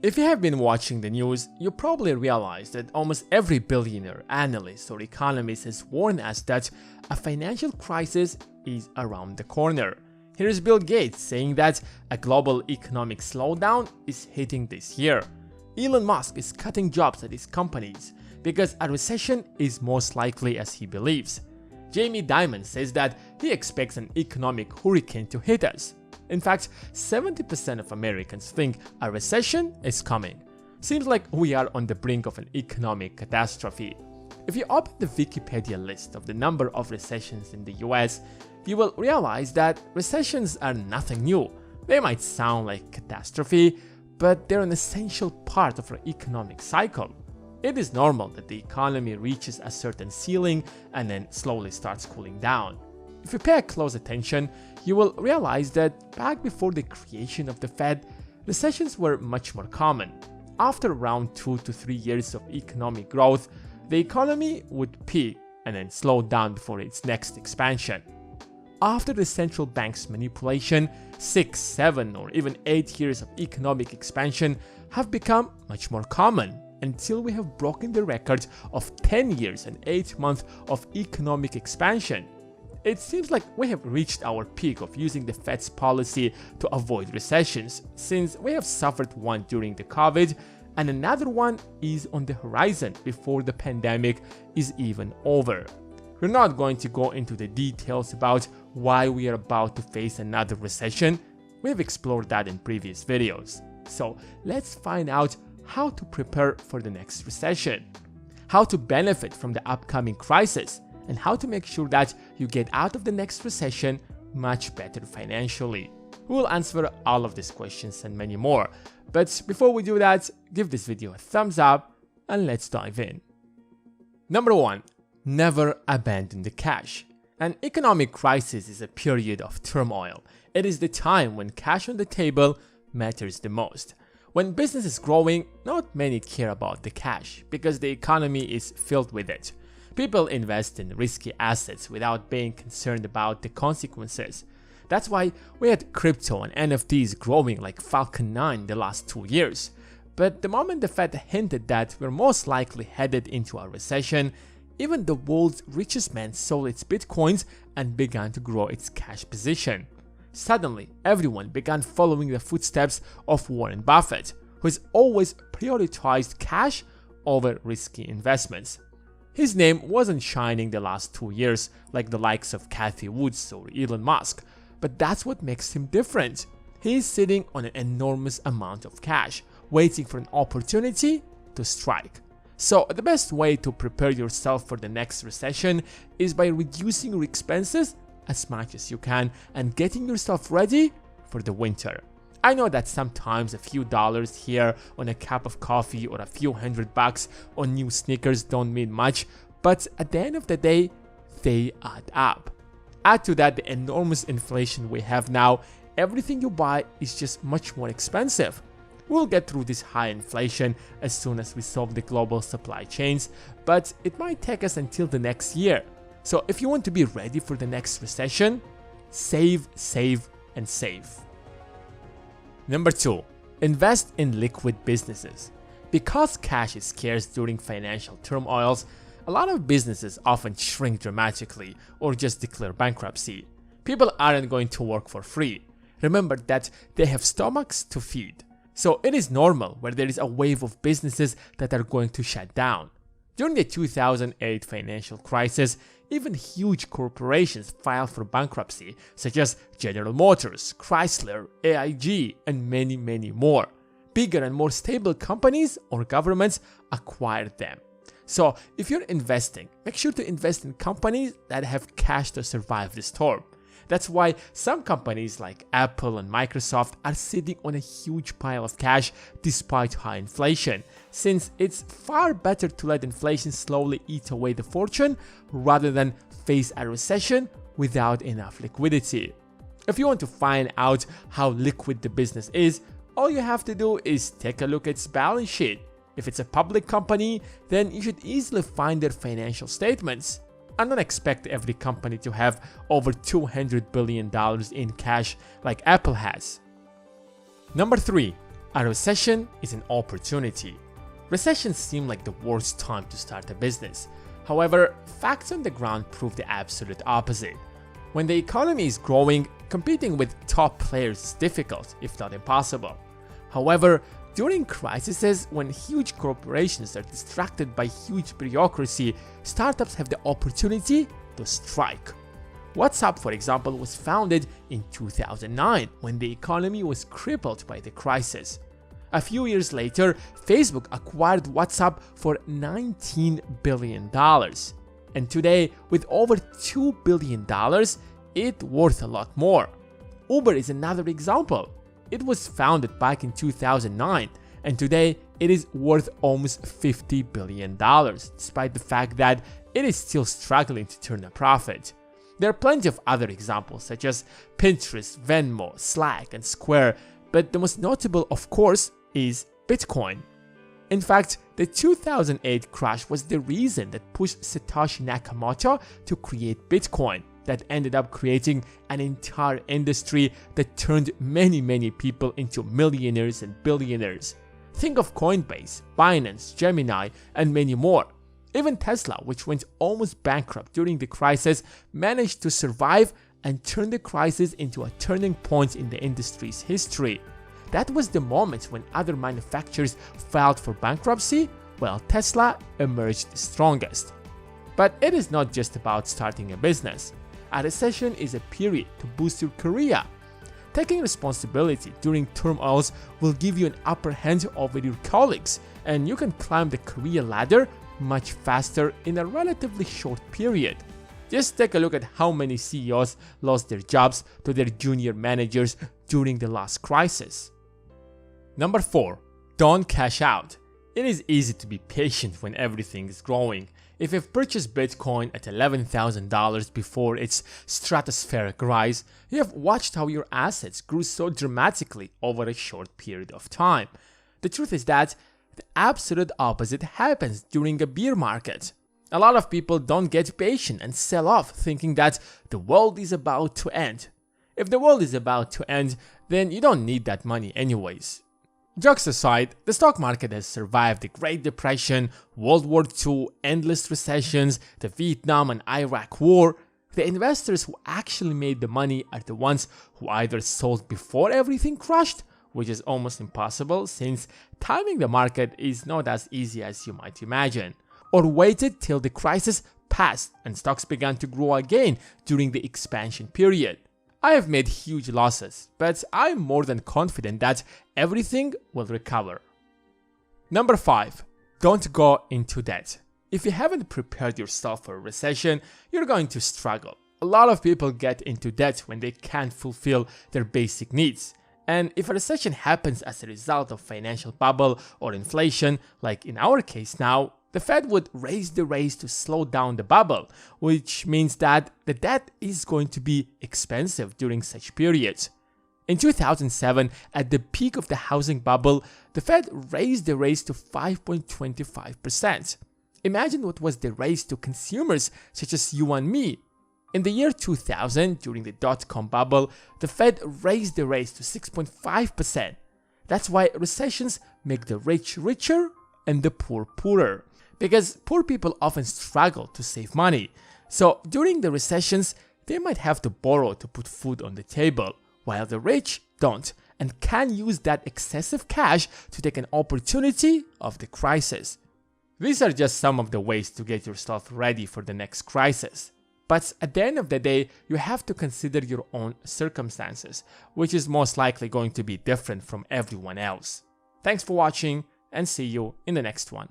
If you have been watching the news, you probably realize that almost every billionaire, analyst, or economist has warned us that a financial crisis is around the corner. Here's Bill Gates saying that a global economic slowdown is hitting this year. Elon Musk is cutting jobs at his companies because a recession is most likely as he believes. Jamie Dimon says that he expects an economic hurricane to hit us. In fact, 70% of Americans think a recession is coming. Seems like we are on the brink of an economic catastrophe. If you open the Wikipedia list of the number of recessions in the US, you will realize that recessions are nothing new. They might sound like catastrophe, but they're an essential part of our economic cycle. It is normal that the economy reaches a certain ceiling and then slowly starts cooling down. If you pay close attention, you will realize that back before the creation of the Fed, recessions were much more common. After around 2 to 3 years of economic growth, the economy would peak and then slow down before its next expansion. After the central bank's manipulation, 6, 7, or even 8 years of economic expansion have become much more common, until we have broken the record of 10 years and 8 months of economic expansion. It seems like we have reached our peak of using the Fed's policy to avoid recessions, since we have suffered one during the COVID and another one is on the horizon before the pandemic is even over. We're not going to go into the details about why we are about to face another recession. We have explored that in previous videos. So let's find out how to prepare for the next recession, how to benefit from the upcoming crisis, and how to make sure that you get out of the next recession much better financially. We will answer all of these questions and many more. But before we do that, give this video a thumbs up and let's dive in. Number 1. Never abandon the cash. An economic crisis is a period of turmoil. It is the time when cash on the table matters the most. When business is growing, not many care about the cash because the economy is filled with it. People invest in risky assets without being concerned about the consequences. That's why we had crypto and NFTs growing like Falcon 9 the last 2 years. But the moment the Fed hinted that we're most likely headed into a recession, even the world's richest man sold its bitcoins and began to grow its cash position. Suddenly, everyone began following the footsteps of Warren Buffett, who has always prioritized cash over risky investments. His name wasn't shining the last 2 years like the likes of Cathie Woods or Elon Musk, but that's what makes him different. He is sitting on an enormous amount of cash, waiting for an opportunity to strike. So the best way to prepare yourself for the next recession is by reducing your expenses as much as you can and getting yourself ready for the winter. I know that sometimes a few dollars here on a cup of coffee or a few $100 on new sneakers don't mean much, but at the end of the day, they add up. Add to that the enormous inflation we have now, everything you buy is just much more expensive. We'll get through this high inflation as soon as we solve the global supply chains, but it might take us until the next year. So if you want to be ready for the next recession, save, save, and save. Number 2. Invest in liquid businesses. Because cash is scarce during financial turmoils, a lot of businesses often shrink dramatically or just declare bankruptcy. People aren't going to work for free. Remember that they have stomachs to feed. So it is normal where there is a wave of businesses that are going to shut down. During the 2008 financial crisis, even huge corporations filed for bankruptcy, such as General Motors, Chrysler, AIG, and many, many more. Bigger and more stable companies or governments acquired them. So if you're investing, make sure to invest in companies that have cash to survive the storm. That's why some companies like Apple and Microsoft are sitting on a huge pile of cash despite high inflation, since it's far better to let inflation slowly eat away the fortune rather than face a recession without enough liquidity. If you want to find out how liquid the business is, all you have to do is take a look at its balance sheet. If it's a public company, then you should easily find their financial statements. I don't expect every company to have over $200 billion in cash like Apple has. Number 3. A recession is an opportunity. Recessions seem like the worst time to start a business. However, facts on the ground prove the absolute opposite. When the economy is growing, competing with top players is difficult, if not impossible. However, during crises, when huge corporations are distracted by huge bureaucracy, startups have the opportunity to strike. WhatsApp, for example, was founded in 2009 when the economy was crippled by the crisis. A few years later, Facebook acquired WhatsApp for $19 billion. And today, with over $2 billion, it's worth a lot more. Uber is another example. It was founded back in 2009, and today it is worth almost $50 billion, despite the fact that it is still struggling to turn a profit. There are plenty of other examples, such as Pinterest, Venmo, Slack, and Square, but the most notable, of course, is Bitcoin. In fact, the 2008 crash was the reason that pushed Satoshi Nakamoto to create Bitcoin, that ended up creating an entire industry that turned many people into millionaires and billionaires. Think of Coinbase, Binance, Gemini, and many more. Even Tesla, which went almost bankrupt during the crisis, managed to survive and turn the crisis into a turning point in the industry's history. That was the moment when other manufacturers filed for bankruptcy, while Tesla emerged strongest. But it is not just about starting a business. A recession is a period to boost your career. Taking responsibility during turmoils will give you an upper hand over your colleagues, and you can climb the career ladder much faster in a relatively short period. Just take a look at how many CEOs lost their jobs to their junior managers during the last crisis. Number 4. Don't cash out. It is easy to be patient when everything is growing. If you've purchased Bitcoin at $11,000 before its stratospheric rise, you have watched how your assets grew so dramatically over a short period of time. The truth is that the absolute opposite happens during a bear market. A lot of people don't get patient and sell off thinking that the world is about to end. If the world is about to end, then you don't need that money anyways. Jokes aside, the stock market has survived the Great Depression, World War II, endless recessions, the Vietnam and Iraq War. The investors who actually made the money are the ones who either sold before everything crashed, which is almost impossible since timing the market is not as easy as you might imagine, or waited till the crisis passed and stocks began to grow again during the expansion period. I have made huge losses, but I'm more than confident that everything will recover. Number 5. Don't go into debt. If you haven't prepared yourself for a recession, you're going to struggle. A lot of people get into debt when they can't fulfill their basic needs. And if a recession happens as a result of financial bubble or inflation, like in our case now, the Fed would raise the rates to slow down the bubble, which means that the debt is going to be expensive during such periods. In 2007, at the peak of the housing bubble, the Fed raised the rates to 5.25%. Imagine what was the raise to consumers such as you and me. In the year 2000, during the dot-com bubble, the Fed raised the rates to 6.5%. That's why recessions make the rich richer and the poor poorer, because poor people often struggle to save money. So during the recessions, they might have to borrow to put food on the table, while the rich don't and can use that excessive cash to take an opportunity of the crisis. These are just some of the ways to get yourself ready for the next crisis. But at the end of the day, you have to consider your own circumstances, which is most likely going to be different from everyone else. Thanks for watching, and see you in the next one.